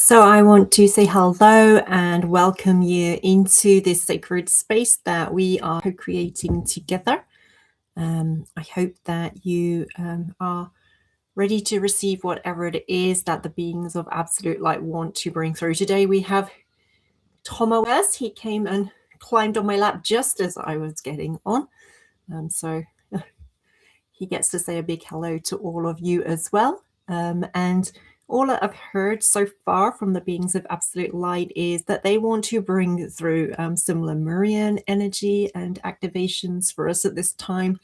So I want to say hello and welcome you into this sacred space that we are co-creating together. I hope that you are ready to receive whatever it is that the beings of absolute light want to bring through. Today we have Thomas West. He came and climbed on my lap just as I was getting on. So he gets to say a big hello to all of you as well. And all that I've heard so far from the beings of absolute light is that they want to bring through some Lemurian energy and activations for us at this time.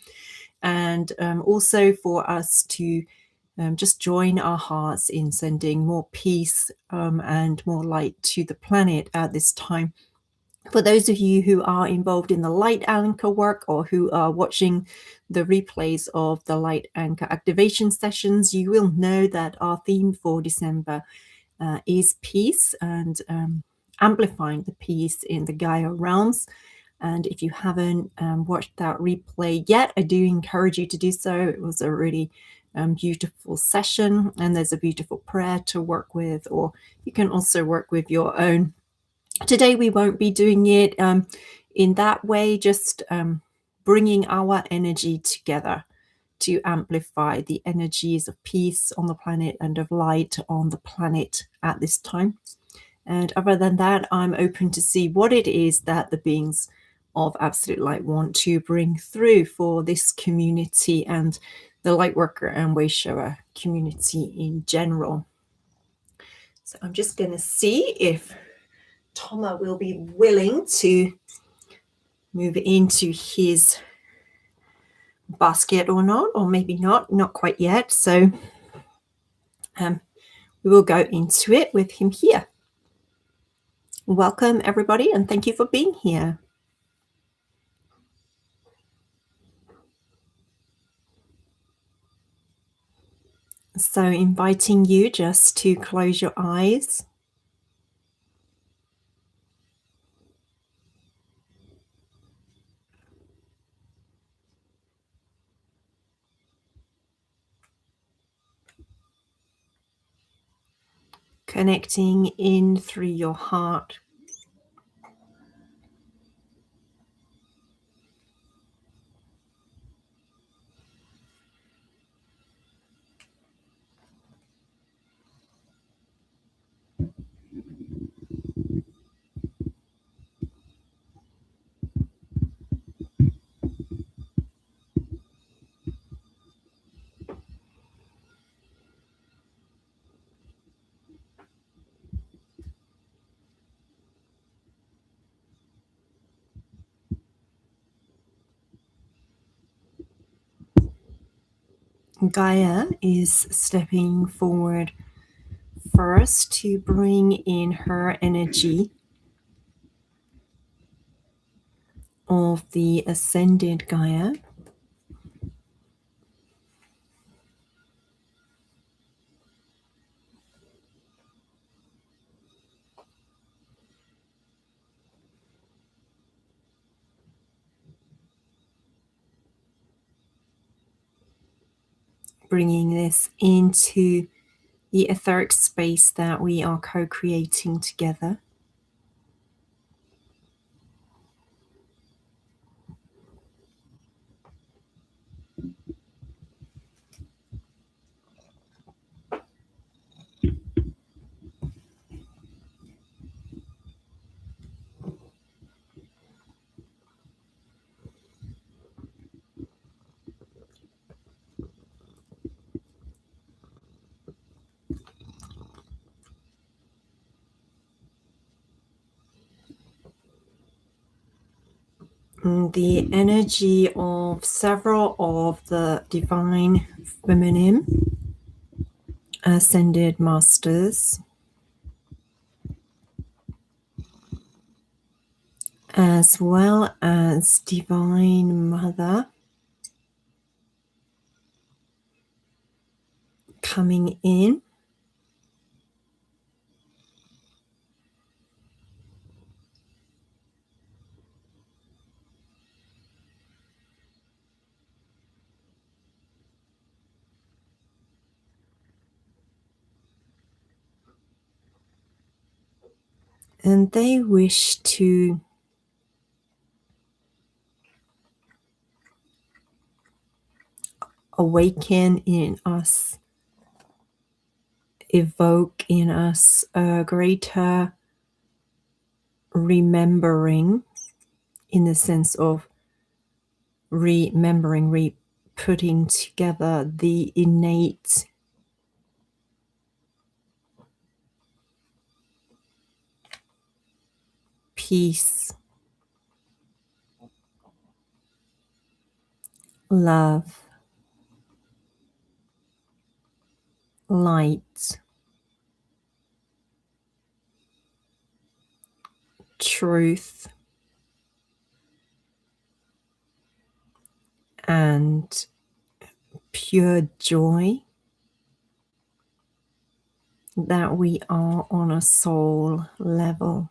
And also for us to just join our hearts in sending more peace and more light to the planet at this time. For those of you who are involved in the light anchor work or who are watching the replays of the light anchor activation sessions, you will know that our theme for December is peace and amplifying the peace in the Gaia realms. And if you haven't watched that replay yet, I do encourage you to do so. It was a really beautiful session, and there's a beautiful prayer to work with, or you can also work with your own. Today we won't be doing it in that way, just bringing our energy together to amplify the energies of peace on the planet and of light on the planet at this time. And other than that, I'm open to see what it is that the beings of absolute light want to bring through for this community and the Lightworker and Way Shower community in general. So I'm just going to see if Thomas will be willing to move into his basket or not, or maybe not quite yet. So we will go into it with him here. Welcome everybody, and thank you for being here. So inviting you just to close your eyes. Connecting in through your heart. Gaia is stepping forward first to bring in her energy of the ascended Gaia. Bringing this into the etheric space that we are co-creating together. The energy of several of the divine feminine ascended masters, as well as Divine Mother coming in. and they wish to awaken in us, evoke in us a greater remembering, in the sense of remembering, putting together the innate peace, love, light, truth, and pure joy that we are on a soul level.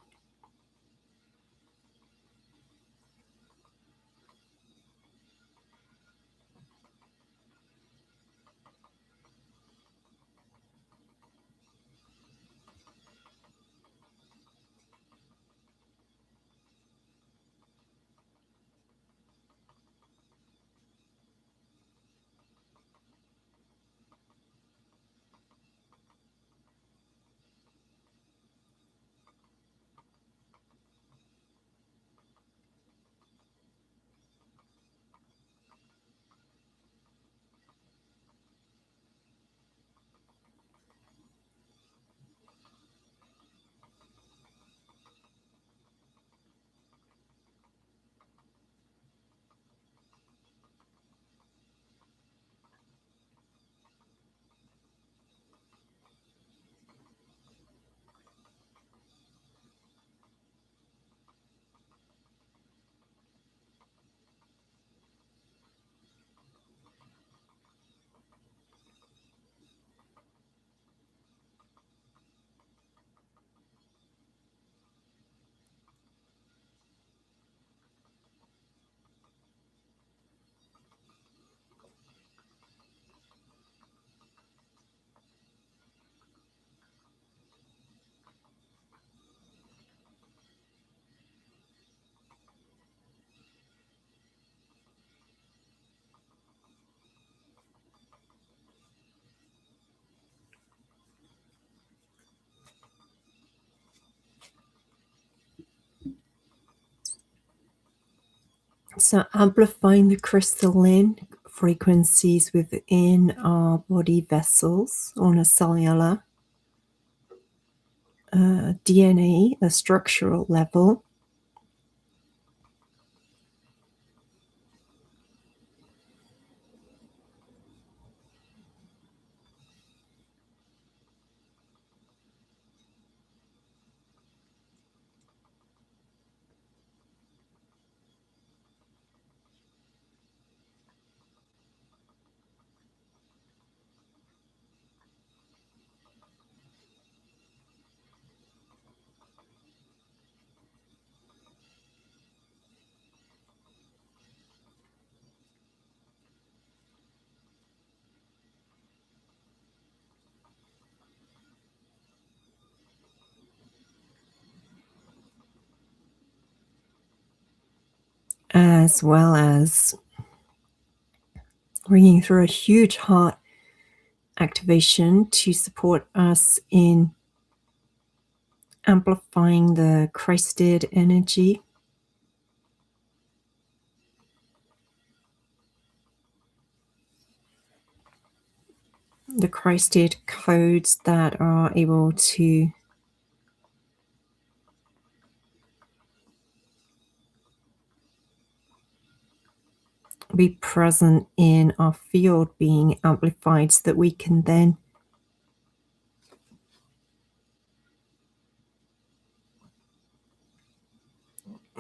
So amplifying the crystalline frequencies within our body vessels on a cellular, DNA, a structural level. As well as bringing through a huge heart activation to support us in amplifying the Christed energy, the Christed codes that are able to be present in our field being amplified, so that we can then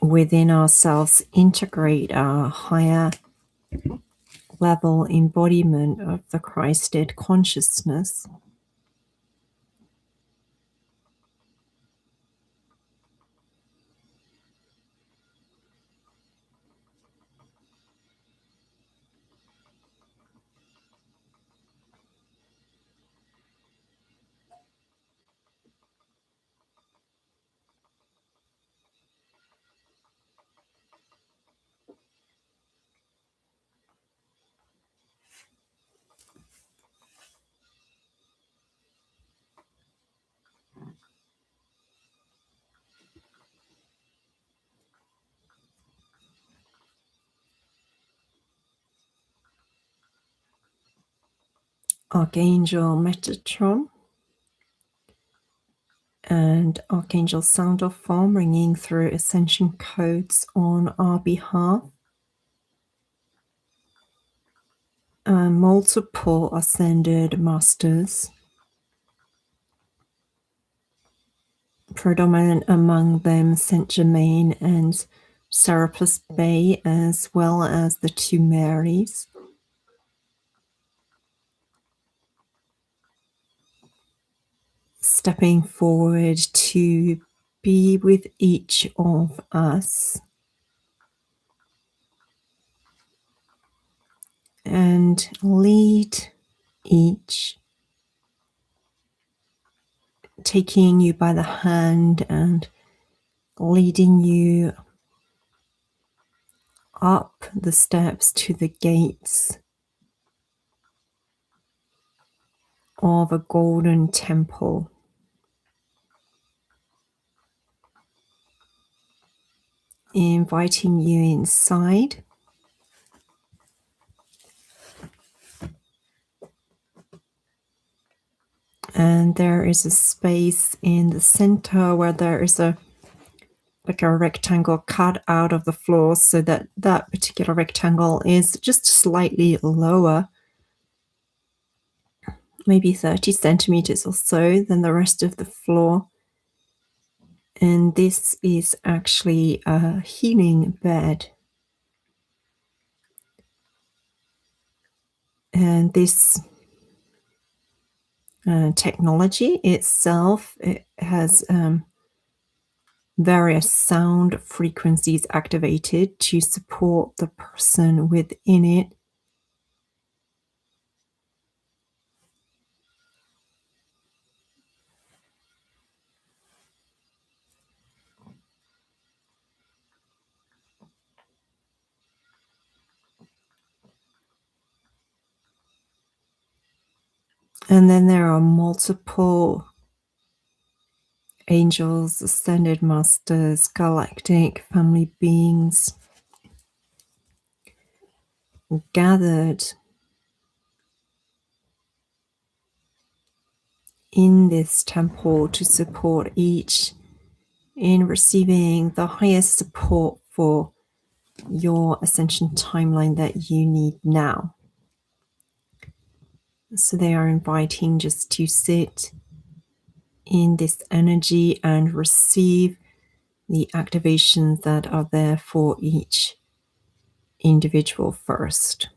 within ourselves integrate our higher level embodiment of the Christed consciousness. Archangel Metatron, and Archangel Sound of Form ringing through Ascension codes on our behalf. And multiple Ascended Masters, predominant among them Saint Germain and Serapis Bay, as well as the two Marys. Stepping forward to be with each of us and lead each, taking you by the hand and leading you up the steps to the gates of a golden temple. Inviting you inside. And there is a space in the center where there is a rectangle cut out of the floor, so that that particular rectangle is just slightly lower, maybe 30 centimeters or so than the rest of the floor. And this is actually a healing bed. And this technology itself, it has various sound frequencies activated to support the person within it. And then there are multiple angels, ascended masters, galactic family beings gathered in this temple to support each in receiving the highest support for your ascension timeline that you need now. So they are inviting just to sit in this energy and receive the activations that are there for each individual first.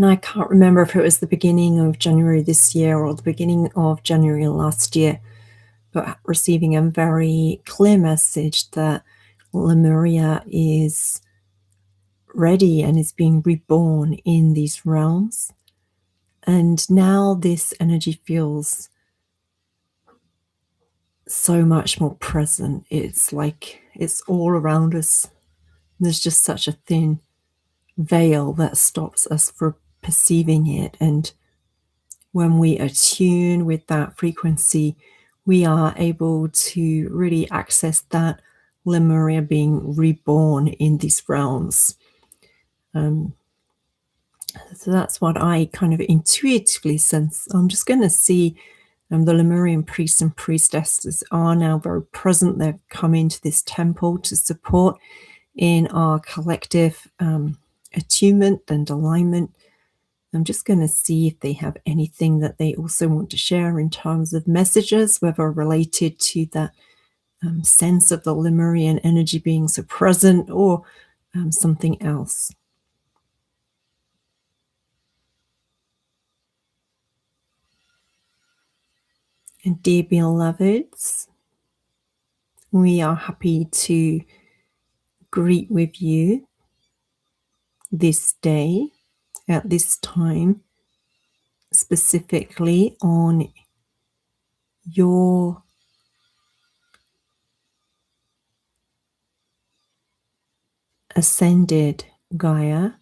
And I can't remember if it was the beginning of January this year or the beginning of January last year, but receiving a very clear message that Lemuria is ready and is being reborn in these realms. And now this energy feels so much more present. It's like it's all around us. There's just such a thin veil that stops us from perceiving it. And when we attune with that frequency, we are able to really access that Lemuria being reborn in these realms. So that's what I kind of intuitively sense. I'm just going to see the Lemurian priests and priestesses are now very present. They've come into this temple to support in our collective attunement and alignment. I'm just going to see if they have anything that they also want to share in terms of messages, whether related to that sense of the Lemurian energy being so present or something else. And dear beloveds, we are happy to greet with you this day at this time, specifically on your ascended Gaia.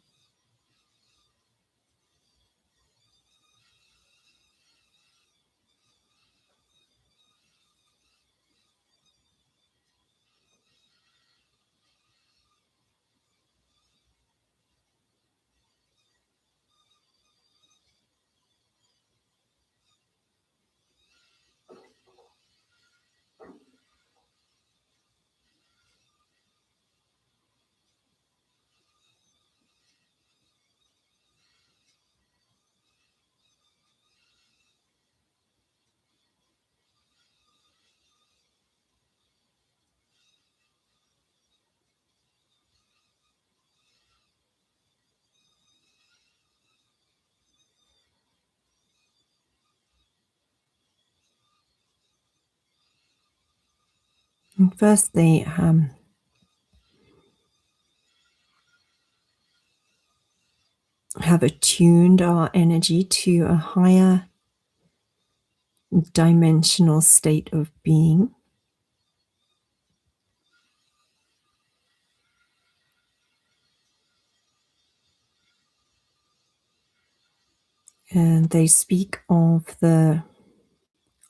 And firstly, have attuned our energy to a higher dimensional state of being. And they speak of the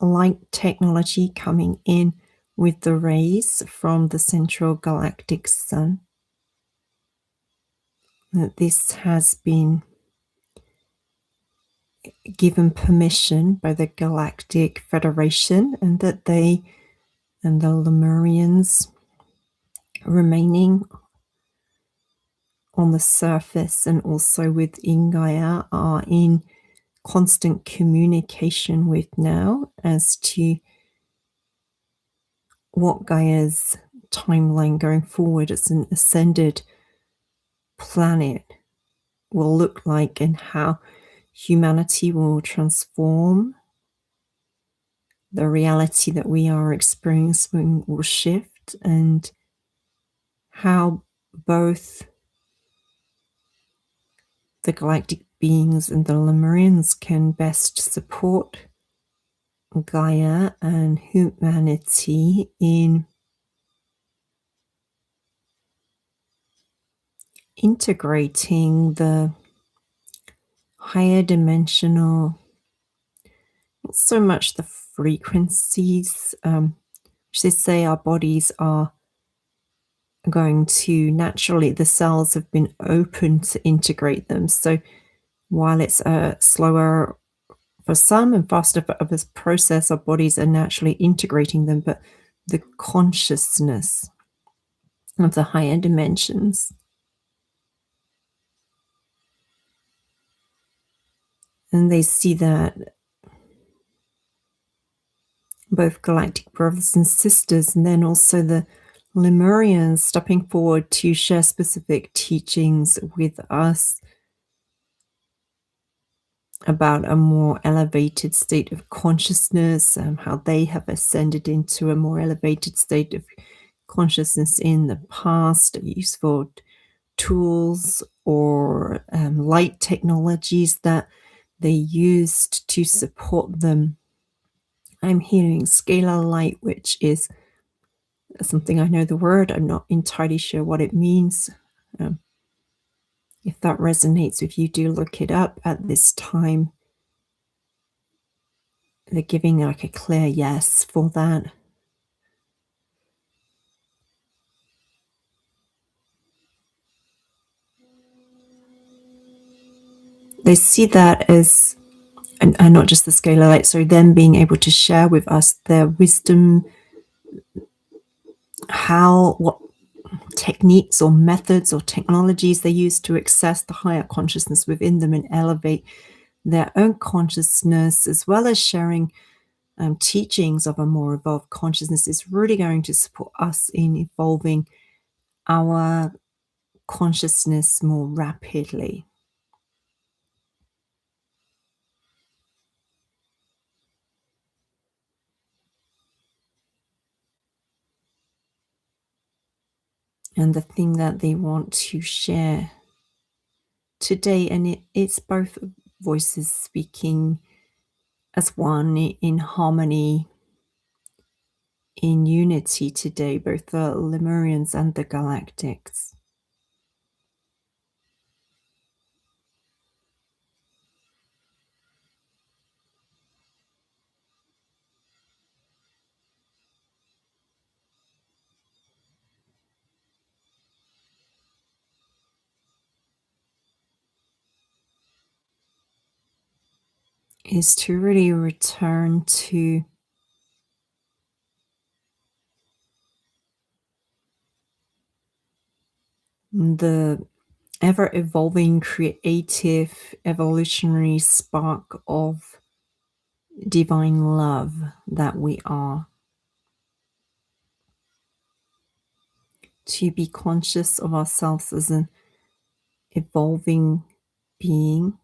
light technology coming in with the rays from the central galactic sun. That this has been given permission by the Galactic Federation, and that they and the Lemurians remaining on the surface and also within Gaia are in constant communication with now as to what Gaia's timeline going forward as an ascended planet will look like, and how humanity will transform. The reality that we are experiencing will shift, and how both the galactic beings and the Lemurians can best support Gaia and humanity in integrating the higher dimensional, not so much the frequencies, which they say our bodies are going to naturally, the cells have been open to integrate them. So while it's a slower for some and faster for others process, our bodies are naturally integrating them, but the consciousness of the higher dimensions. And they see that both galactic brothers and sisters, and then also the Lemurians stepping forward to share specific teachings with us about a more elevated state of consciousness, how they have ascended into a more elevated state of consciousness in the past, useful tools or light technologies that they used to support them. I'm hearing scalar light, which is something I know the word. I'm not entirely sure what it means. If that resonates with you, do look it up at this time. They're giving like a clear yes for that. They see that as, and not just the scalar light, so them being able to share with us their wisdom, what techniques or methods or technologies they use to access the higher consciousness within them and elevate their own consciousness, as well as sharing teachings of a more evolved consciousness, is really going to support us in evolving our consciousness more rapidly. And the thing that they want to share today, and it's both voices speaking as one in harmony, in unity today, both the Lemurians and the Galactics. Is to really return to the ever evolving, creative, evolutionary spark of divine love that we are. To be conscious of ourselves as an evolving being,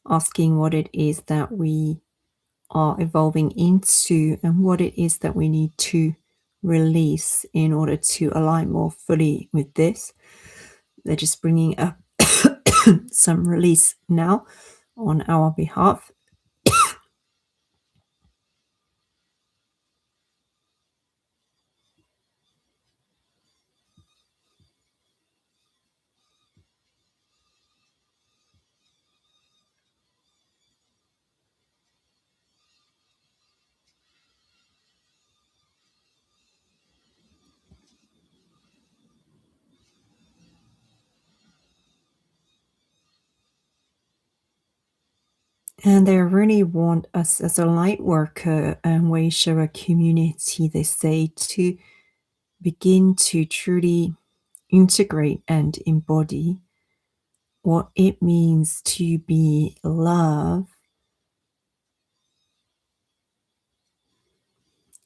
asking what it is that we are evolving into and what it is that we need to release in order to align more fully with this. They're just bringing up some release now on our behalf. And they really want us as a light worker and way shower community, they say, to begin to truly integrate and embody what it means to be love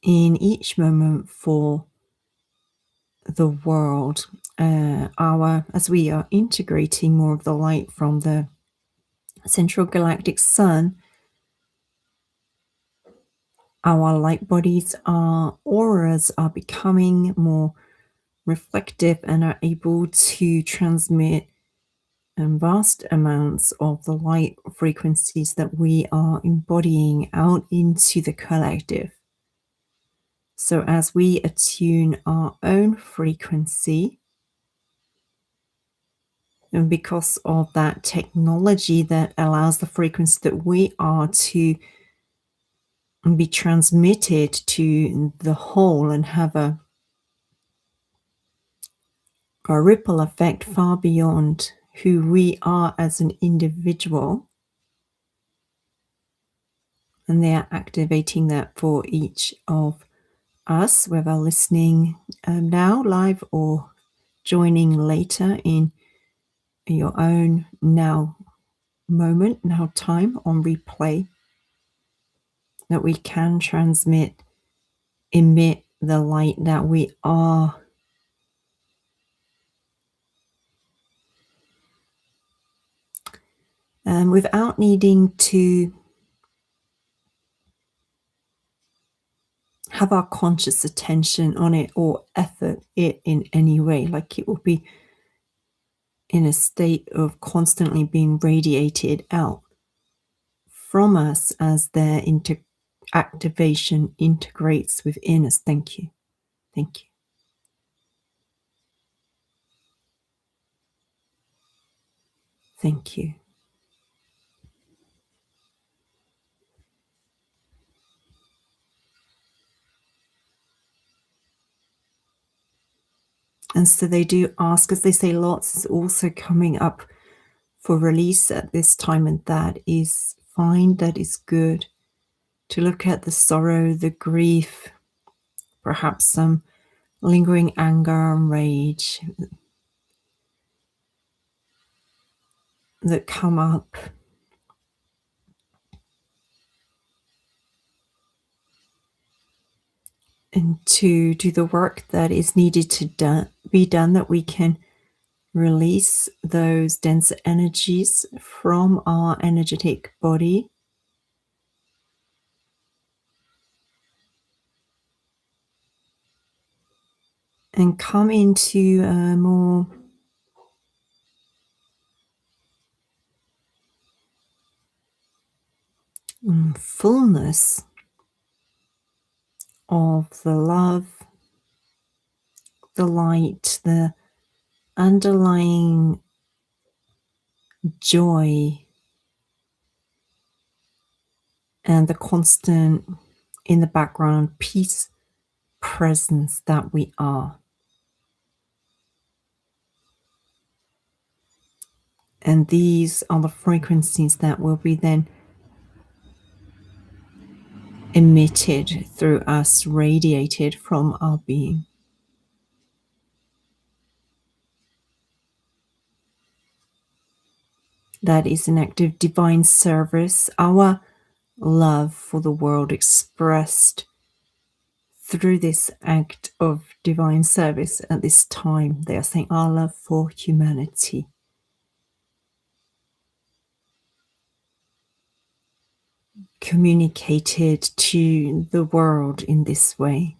in each moment for the world. As we are integrating more of the light from the central galactic sun, our light bodies, our auras are becoming more reflective and are able to transmit vast amounts of the light frequencies that we are embodying out into the collective. So as we attune our own frequency, and because of that technology that allows the frequency that we are to be transmitted to the whole and have a ripple effect far beyond who we are as an individual. And they are activating that for each of us, whether listening now live or joining later in your own now moment, now time on replay, that we can emit the light that we are. without needing to have our conscious attention on it or effort it in any way. Like it will be in a state of constantly being radiated out from us as their activation integrates within us. Thank you. Thank you. Thank you. And so they do ask, as they say, lots is also coming up for release at this time, and that is fine, that is good. To look at the sorrow, the grief, perhaps some lingering anger and rage that come up. And to do the work that is needed to be done, that we can release those denser energies from our energetic body. And come into a more fullness of the love, the light, the underlying joy, and the constant, in the background, peace presence that we are. And these are the frequencies that will be then emitted through us, radiated from our being. That is an act of divine service, our love for the world expressed through this act of divine service at this time. They are saying our love for humanity. Communicated to the world in this way.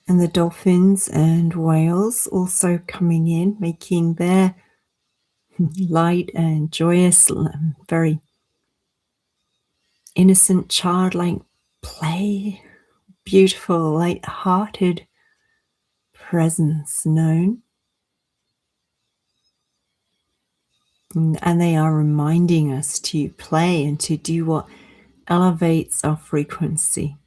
And the dolphins and whales also coming in, making their light and joyous, very innocent, childlike play, beautiful, light-hearted presence known. And they are reminding us to play and to do what elevates our frequency.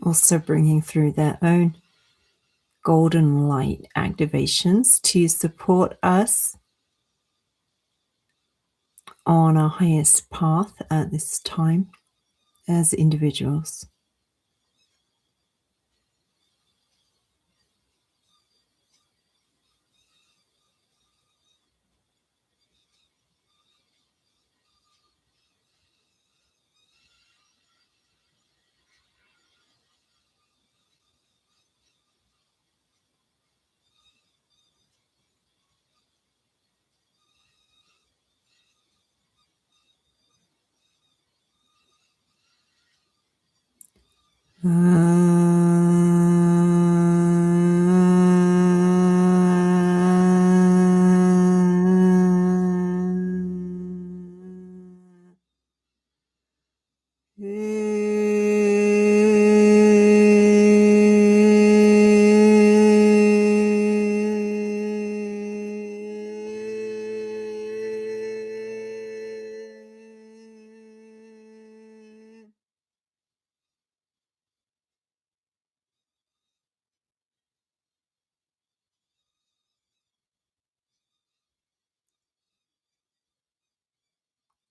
Also bringing through their own golden light activations to support us on our highest path at this time as individuals.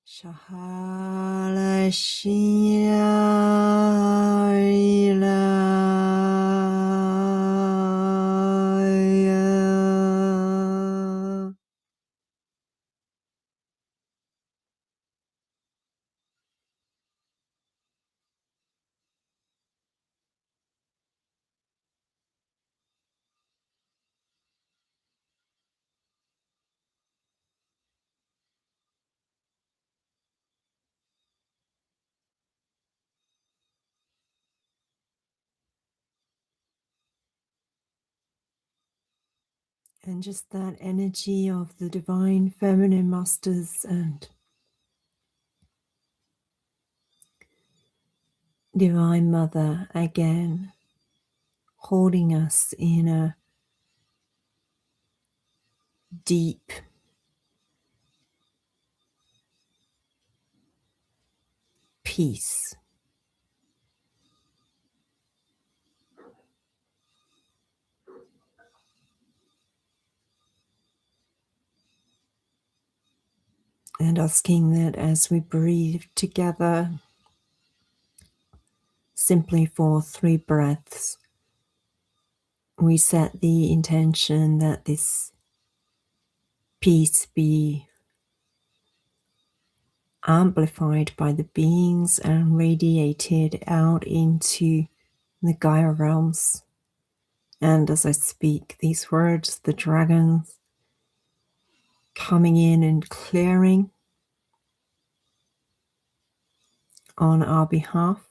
Shahala Shia and just that energy of the divine feminine masters and divine mother again, holding us in a deep peace. And asking that as we breathe together, simply for 3 breaths, we set the intention that this peace be amplified by the beings and radiated out into the Gaia realms. And as I speak these words, the dragons coming in and clearing on our behalf.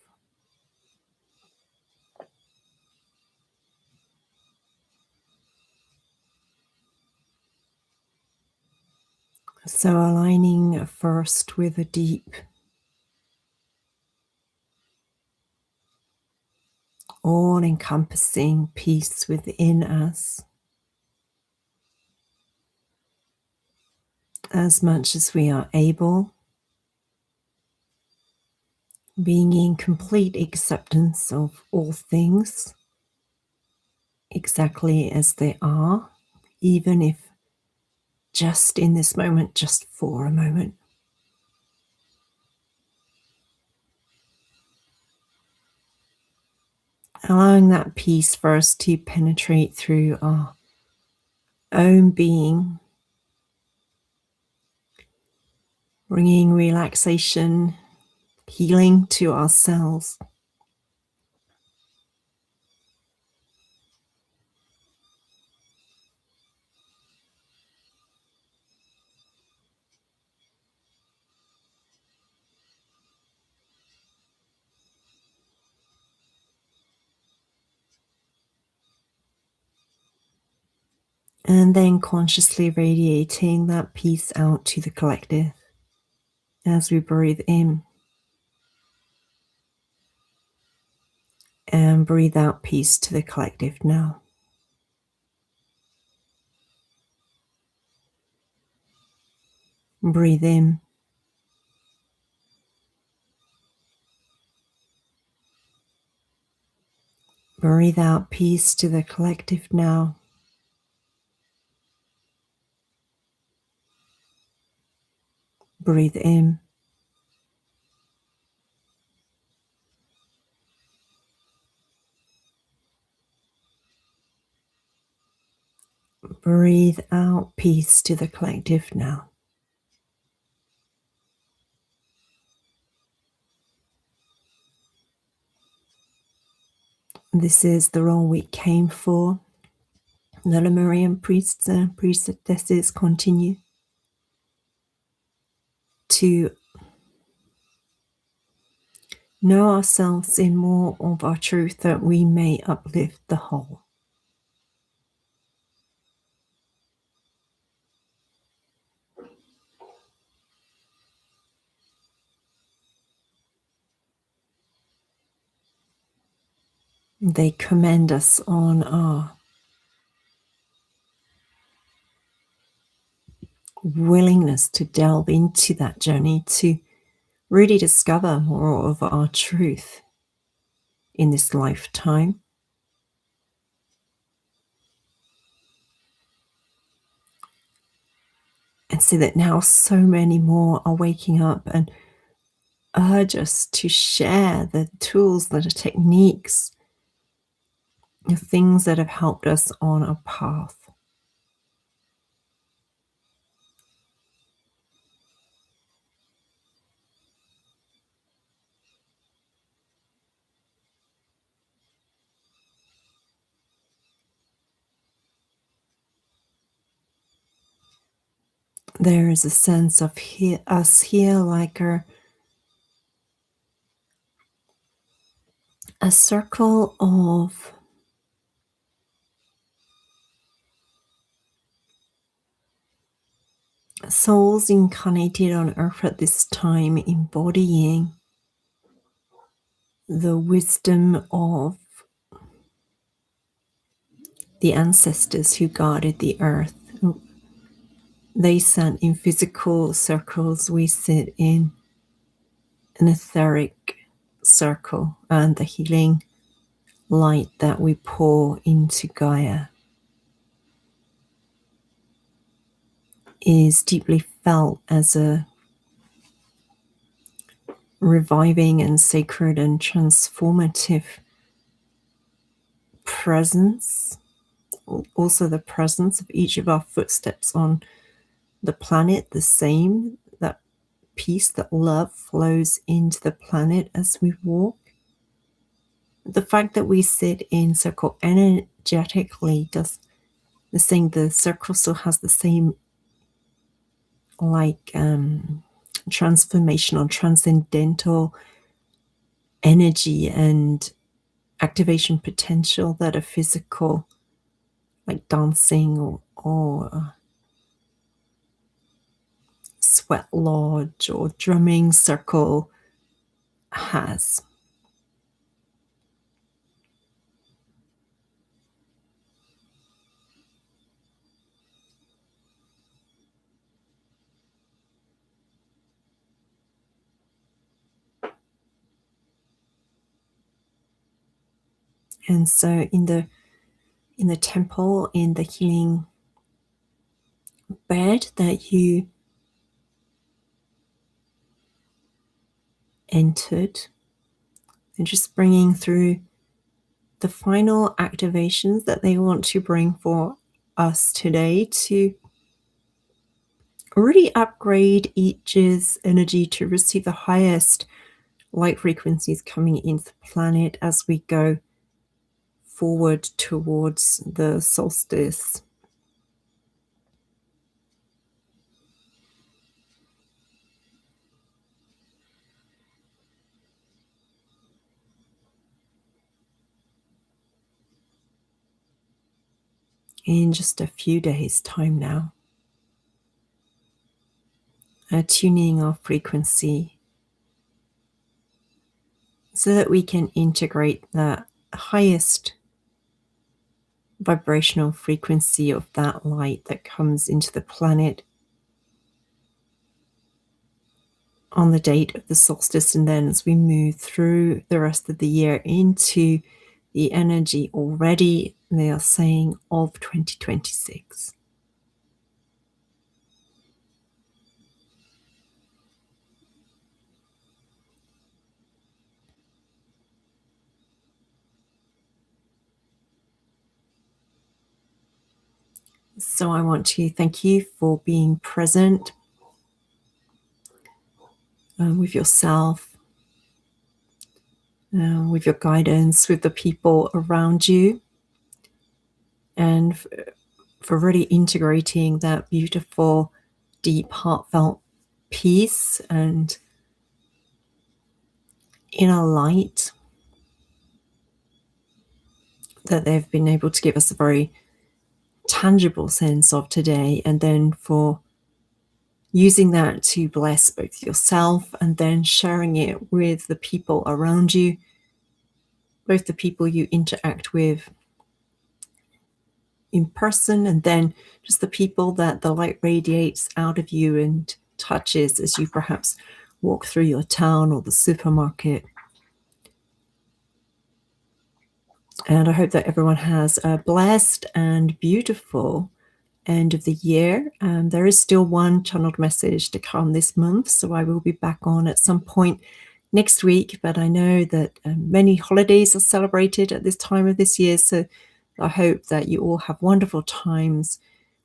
So aligning first with a deep, all-encompassing peace within us, as much as we are able, being in complete acceptance of all things exactly as they are, even if just in this moment, just for a moment. Allowing that peace first to penetrate through our own being, bringing relaxation, healing to ourselves. And then consciously radiating that peace out to the collective as we breathe in and breathe out peace to the collective now. Breathe in. Breathe out peace to the collective now. Breathe in. Breathe out peace to the collective now. This is the role we came for. The Lemurian priests and priestesses continue to know ourselves in more of our truth that we may uplift the whole. They commend us on our willingness to delve into that journey, to really discover more of our truth in this lifetime. And so that now so many more are waking up and urge us to share the tools, the techniques, the things that have helped us on our path. There is a sense of us here like a circle of souls incarnated on earth at this time, embodying the wisdom of the ancestors who guarded the earth. They sat in physical circles, we sit in an etheric circle, and the healing light that we pour into Gaia is deeply felt as a reviving and sacred and transformative presence. Also the presence of each of our footsteps on the planet, the same, that peace, that love flows into the planet as we walk. The fact that we sit in circle energetically does the same. The circle still has the same transformational, transcendental energy and activation potential that a physical, like dancing or sweat lodge or drumming circle has. And so in the temple, in the healing bed that you entered, and just bringing through the final activations that they want to bring for us today to really upgrade each's energy to receive the highest light frequencies coming into the planet as we go forward towards the solstice. In just a few days' time now. Tuning our frequency so that we can integrate the highest vibrational frequency of that light that comes into the planet on the date of the solstice, and then as we move through the rest of the year into the energy already, they are saying, of 2026. So I want to thank you for being present with yourself, with your guidance, with the people around you, and for really integrating that beautiful, deep, heartfelt peace and inner light that they've been able to give us a very tangible sense of today, and then for using that to bless both yourself and then sharing it with the people around you, both the people you interact with in person and then just the people that the light radiates out of you and touches as you perhaps walk through your town or the supermarket. And I hope that everyone has a blessed and beautiful end of the year. There is still one channeled message to come this month, so I will be back on at some point next week, but I know that many holidays are celebrated at this time of this year, so I hope that you all have wonderful times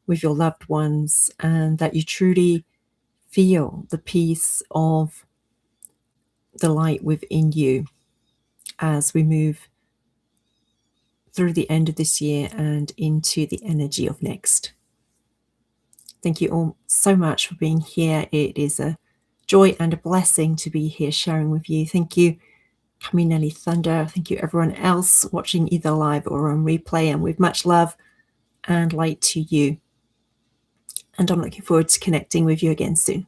with your loved ones and that you truly feel the peace of the light within you as we move through the end of this year and into the energy of next. Thank you all so much for being here. It is a joy and a blessing to be here sharing with you. Thank you, Caminelli Thunder. Thank you, everyone else watching either live or on replay. And with much love and light to you. And I'm looking forward to connecting with you again soon.